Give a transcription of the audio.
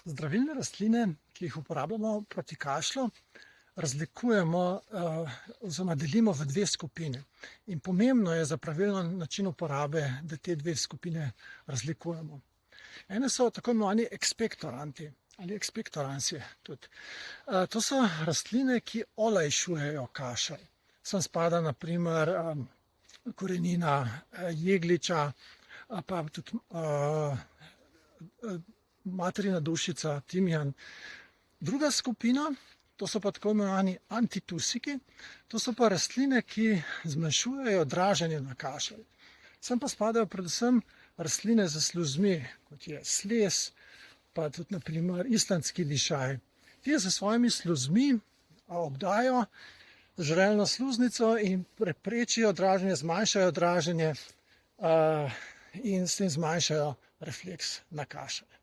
Zdravilne rastline, ki jih uporabljamo proti kašlju, razlikujemo oziroma delimo v dve skupini. In pomembno je za pravilen način uporabe, da te dve skupine razlikujemo. Ene so tako imenovani ekspektoranti ali ekspektoransi tudi. To so rastline, ki olajšujejo kašelj. Sem spada na primer korenina jegliča, pa tudi materina dušica, timijan. Druga skupina, to so pa tako imenovani antitusiki, to so pa rastline, ki zmanjšujejo draženje na kašelj. Sem pa spadajo predvsem rastline z sluzmi, kot je sles, pa tudi na primer islandski lišaj. Ti z svojimi sluzmi obdajo žrelno sluznico in preprečijo draženje, zmanjšajo draženje in s tem zmanjšajo refleks na kašelj.